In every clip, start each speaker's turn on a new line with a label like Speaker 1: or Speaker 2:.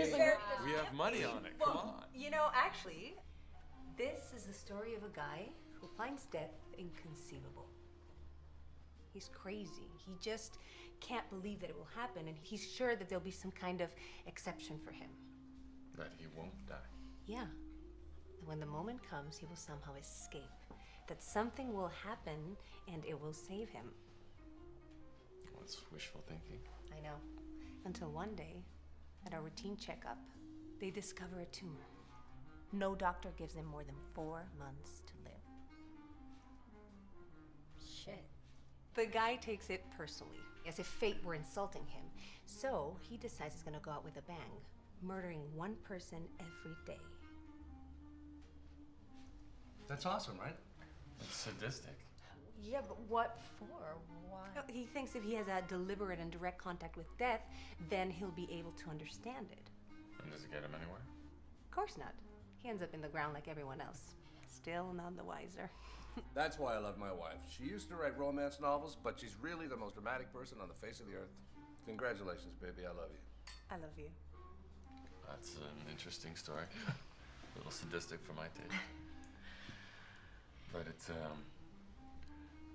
Speaker 1: seriously.
Speaker 2: We have money on it. Come on.
Speaker 3: You know, actually, this is the story of a guy who finds death inconceivable. He's crazy. He just can't believe that it will happen, and he's sure that there'll be some kind of exception for him.
Speaker 2: That he won't die.
Speaker 3: Yeah. And when the moment comes, he will somehow escape. That something will happen, and it will save him.
Speaker 2: Well, it's wishful thinking.
Speaker 3: I know. Until one day, at a routine checkup, they discover a tumor. No doctor gives him more than 4 months to live.
Speaker 1: Shit.
Speaker 3: The guy takes it personally, as if fate were insulting him. So he decides he's gonna go out with a bang, murdering one person every day.
Speaker 4: That's awesome, right?
Speaker 2: It's sadistic.
Speaker 1: Yeah, but what for? Why?
Speaker 3: He thinks if he has a deliberate and direct contact with death, then he'll be able to understand it.
Speaker 2: And does it get him anywhere?
Speaker 3: Of course not. He ends up in the ground like everyone else. Still none the wiser.
Speaker 4: That's why I love my wife. She used to write romance novels, but she's really the most dramatic person on the face of the earth. Congratulations, baby. I love you.
Speaker 3: I love you.
Speaker 2: That's an interesting story. A little sadistic for my taste. But it's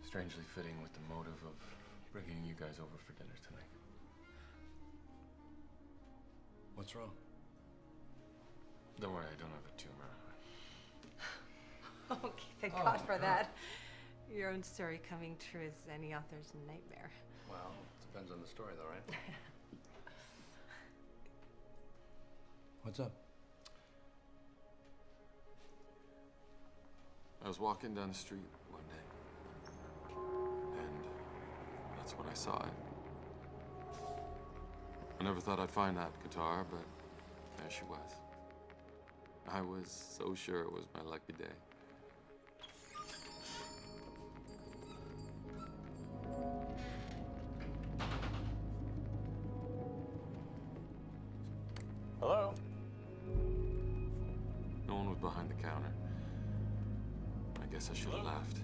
Speaker 2: strangely fitting with the motive of bringing you guys over for dinner tonight.
Speaker 4: What's wrong?
Speaker 2: Don't worry, I don't have a tumor.
Speaker 3: Okay, thank God for that. Your own story coming true is any author's nightmare.
Speaker 4: Well, depends on the story, though, right? What's up?
Speaker 2: I was walking down the street one day, and that's when I saw it. I never thought I'd find that guitar, but there she was. I was so sure it was my lucky day. Hello? No one was behind the counter. I guess I should have left,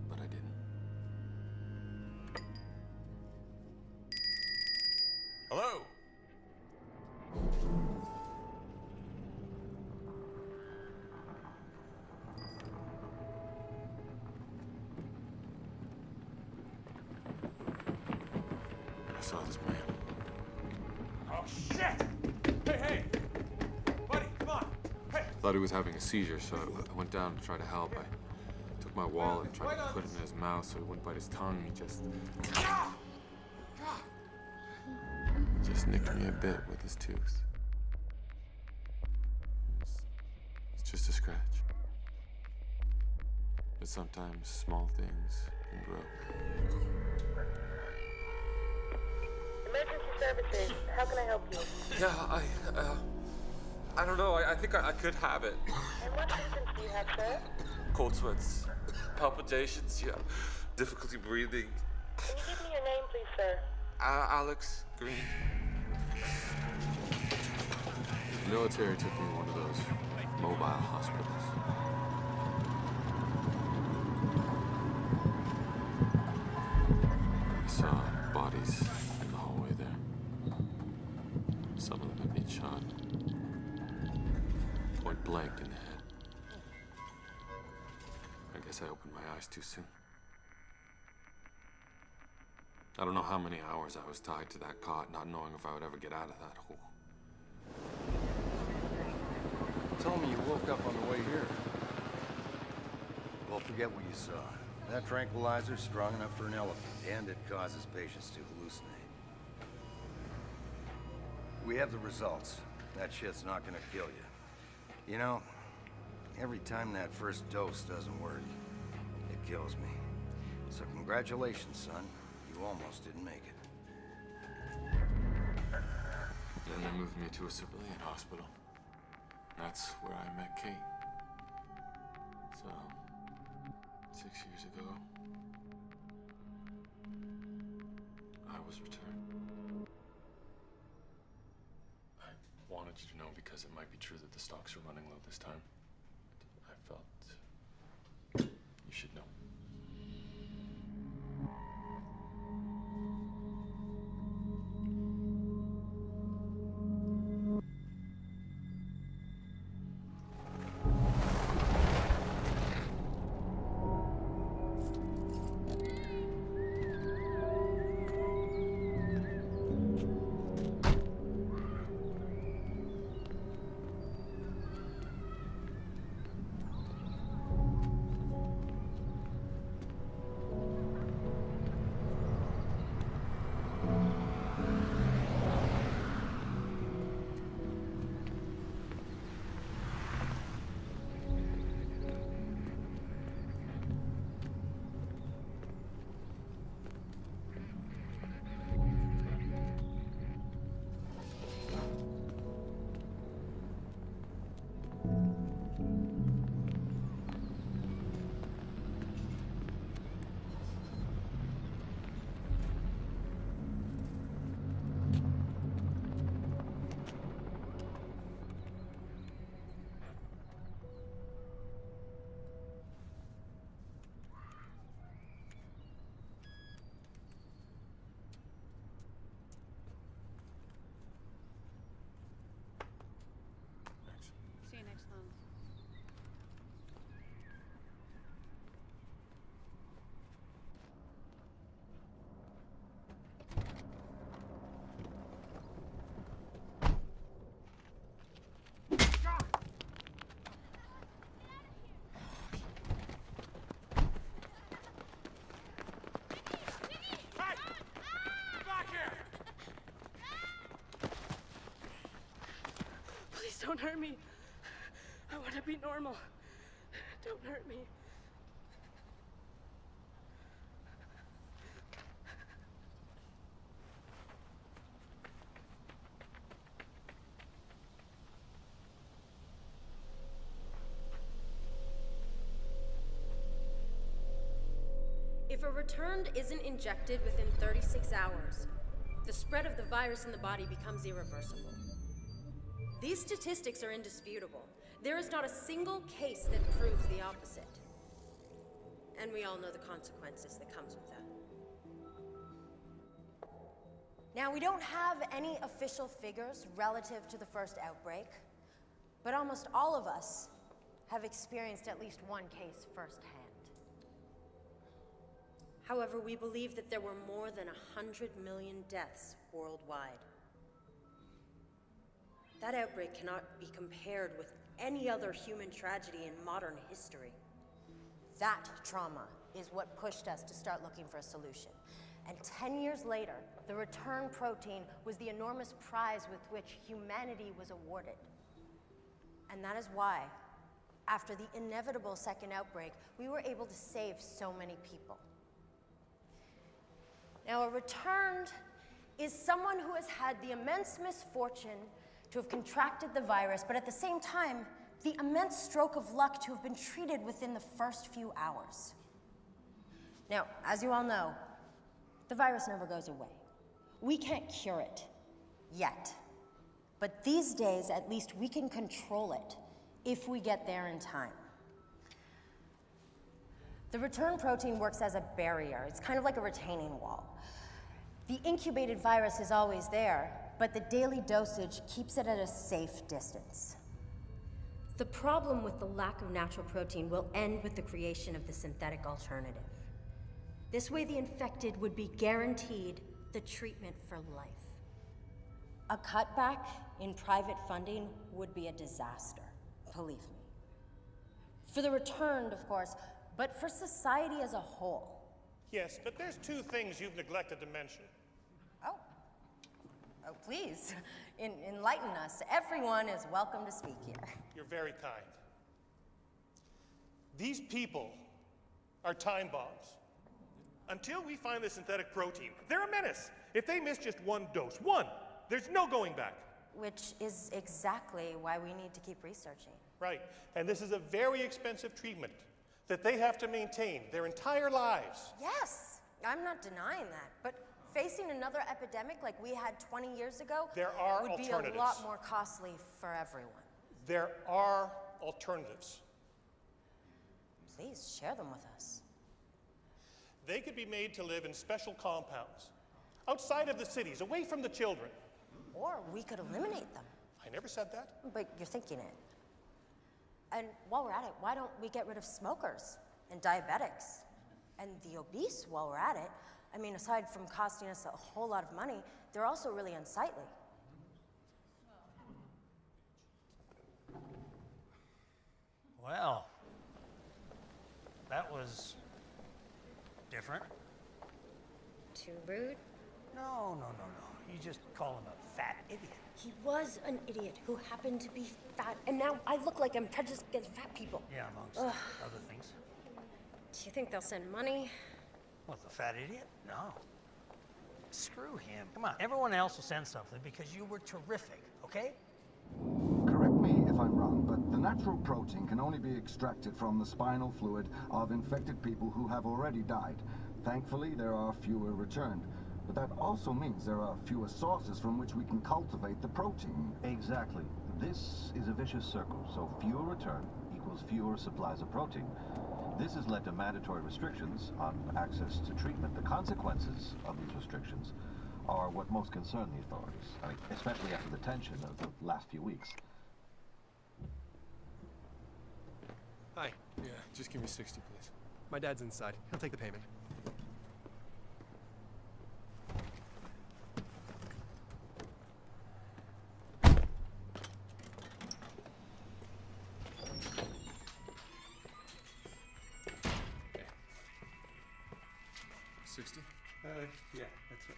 Speaker 2: but I didn't. Hello? I saw this man.
Speaker 5: Oh, shit! Hey! Buddy, come on! Hey!
Speaker 2: Thought he was having a seizure, so I went down to try to help. I took my wallet and tried to put it in his mouth so he wouldn't bite his tongue. He just nicked me a bit with his tooth. It's just a scratch. But sometimes small things can grow.
Speaker 6: Emergency services, how can I help you?
Speaker 2: Yeah, I don't know. I think I could have it.
Speaker 6: And what symptoms do you have, sir?
Speaker 2: Cold sweats, palpitations, yeah, difficulty breathing.
Speaker 6: Can you give me your name, please, sir?
Speaker 2: Alex Green. The military took me to one of those mobile hospitals. I saw bodies in the hallway there. Some of them had been shot point blank in the head. I guess I opened my eyes too soon. I don't know how many hours I was tied to that cot, not knowing if I would ever get out of that hole.
Speaker 4: Tell me you woke up on the way here. Well, forget what you saw. That tranquilizer's strong enough for an elephant, and it causes patients to hallucinate. We have the results. That shit's not gonna kill you. You know, every time that first dose doesn't work, it kills me. So congratulations, son. You almost didn't make it.
Speaker 2: Then they moved me to a civilian hospital. That's where I met Kate. So, 6 years ago, I was returned. I wanted you to know because it might be true that the stocks are running low this time. I felt you should know.
Speaker 7: Don't hurt me. I want to be normal. Don't hurt me.
Speaker 8: If a returned isn't injected within 36 hours, the spread of the virus in the body becomes irreversible. These statistics are indisputable. There is not a single case that proves the opposite. And we all know the consequences that comes with that.
Speaker 1: Now, we don't have any official figures relative to the first outbreak, but almost all of us have experienced at least one case firsthand.
Speaker 8: However, we believe that there were more than 100 million deaths worldwide. That outbreak cannot be compared with any other human tragedy in modern history.
Speaker 1: That trauma is what pushed us to start looking for a solution. And 10 years later, the return protein was the enormous prize with which humanity was awarded. And that is why, after the inevitable second outbreak, we were able to save so many people. Now, a returned is someone who has had the immense misfortune to have contracted the virus, but at the same time, the immense stroke of luck to have been treated within the first few hours. Now, as you all know, the virus never goes away. We can't cure it, yet. But these days, at least we can control it, if we get there in time. The return protein works as a barrier. It's kind of like a retaining wall. The incubated virus is always there, but the daily dosage keeps it at a safe distance.
Speaker 8: The problem with the lack of natural protein will end with the creation of the synthetic alternative. This way, the infected would be guaranteed the treatment for life.
Speaker 1: A cutback in private funding would be a disaster, believe me. For the returned, of course, but for society as a whole.
Speaker 5: Yes, but there's two things you've neglected to mention.
Speaker 1: Oh, please, enlighten us. Everyone is welcome to speak here.
Speaker 5: You're very kind. These people are time bombs. Until we find the synthetic protein, they're a menace. If they miss just one dose, there's no going back.
Speaker 1: Which is exactly why we need to keep researching.
Speaker 5: Right, and this is a very expensive treatment that they have to maintain their entire lives.
Speaker 1: Yes, I'm not denying that, but facing another epidemic like we had 20 years ago would be a lot more costly for everyone.
Speaker 5: There are alternatives.
Speaker 1: Please share them with us.
Speaker 5: They could be made to live in special compounds, outside of the cities, away from the children.
Speaker 1: Or we could eliminate them.
Speaker 5: I never said that.
Speaker 1: But you're thinking it. And while we're at it, why don't we get rid of smokers and diabetics and the obese while we're at it? I mean, aside from costing us a whole lot of money, they're also really unsightly.
Speaker 9: Well, that was different.
Speaker 8: Too rude?
Speaker 9: No. You just call him a fat idiot.
Speaker 8: He was an idiot who happened to be fat, and now I look like I'm prejudiced against fat people.
Speaker 9: Yeah, amongst other things.
Speaker 8: Do you think they'll send money?
Speaker 9: What, the fat idiot? No. Screw him. Come on, everyone else will send something because you were terrific, okay?
Speaker 10: Correct me if I'm wrong, but the natural protein can only be extracted from the spinal fluid of infected people who have already died. Thankfully, there are fewer returned. But that also means there are fewer sources from which we can cultivate the protein.
Speaker 11: Exactly. This is a vicious circle, so fewer return equals fewer supplies of protein. This has led to mandatory restrictions on access to treatment. The consequences of these restrictions are what most concern the authorities, especially after the tension of the last few weeks.
Speaker 12: Hi.
Speaker 2: Yeah, just give me 60, please.
Speaker 12: My dad's inside. He'll take the payment.
Speaker 2: Okay. 60?
Speaker 12: Yeah, that's it.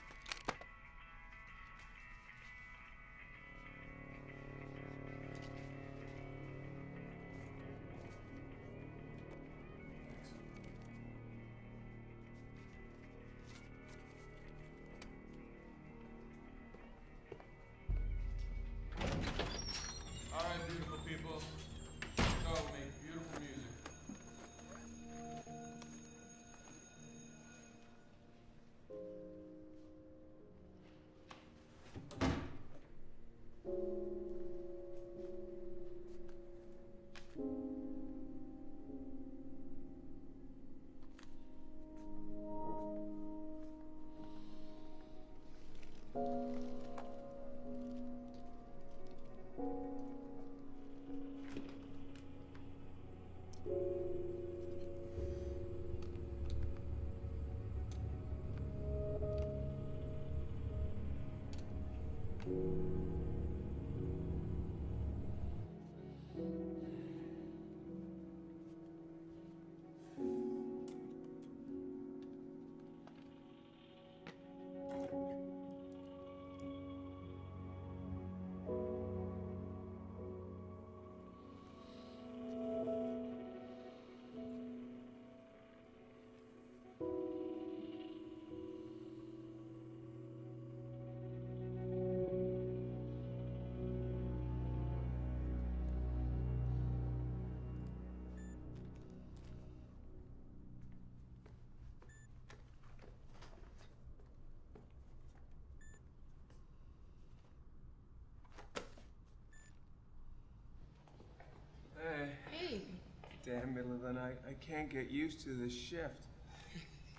Speaker 13: then I can't get used to this shift.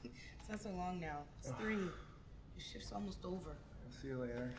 Speaker 14: It's not so long now. It's 3. Your shift's almost over.
Speaker 13: I'll see you later.